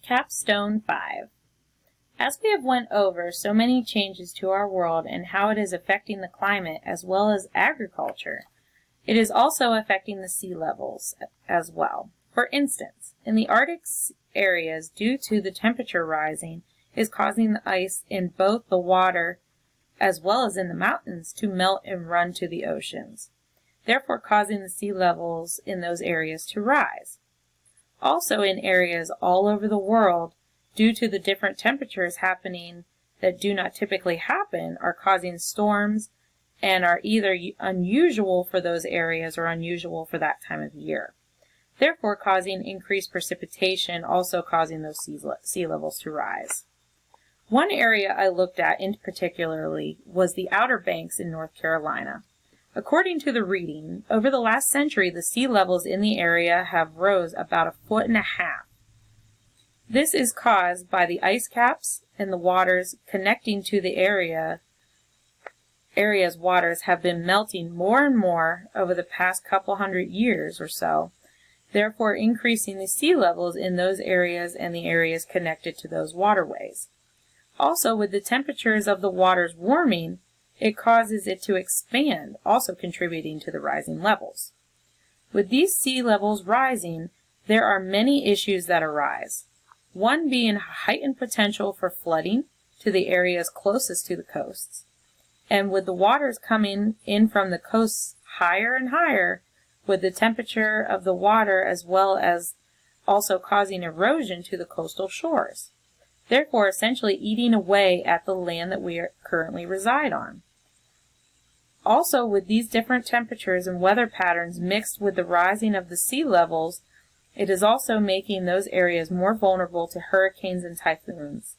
Capstone 5. As we have went over so many changes to our world and how it is affecting the climate as well as agriculture, it is also affecting the sea levels as well. For instance, in the Arctic areas, due to the temperature rising, is causing the ice in both the water as well as in the mountains to melt and run to the oceans, therefore causing the sea levels in those areas to rise. Also in areas all over the world, due to the different temperatures happening that do not typically happen, are causing storms and are either unusual for those areas or unusual for that time of year, therefore causing increased precipitation, also causing those sea levels to rise. One area I looked at in particularly was the Outer Banks in North Carolina. According to the reading, over the last century, the sea levels in the area have rose about 1.5 feet. This is caused by the ice caps and the waters connecting to the area's waters have been melting more and more over the past couple hundred years or so, therefore increasing the sea levels in those areas and the areas connected to those waterways. Also, with the temperatures of the waters warming, it causes it to expand, also contributing to the rising levels. With these sea levels rising, there are many issues that arise. One being heightened potential for flooding to the areas closest to the coasts. And with the waters coming in from the coasts higher and higher, with the temperature of the water as well as also causing erosion to the coastal shores, therefore essentially eating away at the land that we currently reside on. Also, with these different temperatures and weather patterns mixed with the rising of the sea levels, it is also making those areas more vulnerable to hurricanes and typhoons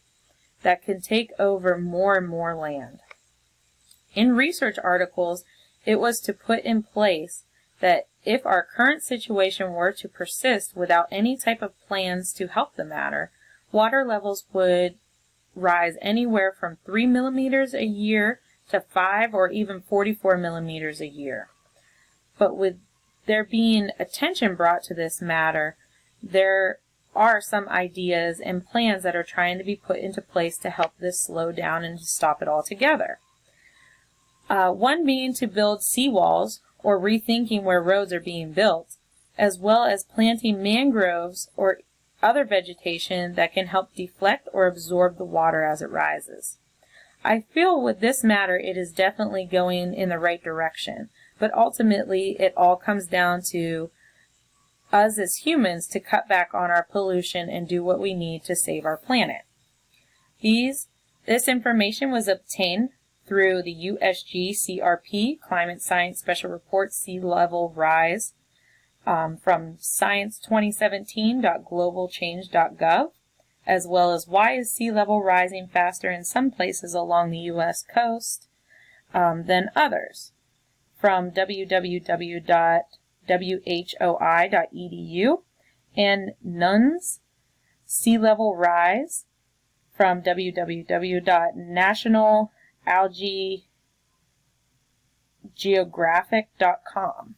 that can take over more and more land. In research articles, it was to put in place that if our current situation were to persist without any type of plans to help the matter, water levels would rise anywhere from 3 millimeters a year to 5 or even 44 millimeters a year. But with there being attention brought to this matter, there are some ideas and plans that are trying to be put into place to help this slow down and to stop it altogether. One being to build seawalls or rethinking where roads are being built, as well as planting mangroves or other vegetation that can help deflect or absorb the water as it rises. I feel with this matter it is definitely going in the right direction, but ultimately it all comes down to us as humans to cut back on our pollution and do what we need to save our planet. This information was obtained through the USG CRP Climate Science Special Report Sea Level Rise from science2017.globalchange.gov, as well as why is sea level rising faster in some places along the U.S. coast than others, from www.whoi.edu, and NUNS Sea Level Rise from www.nationalalgaegeographic.com.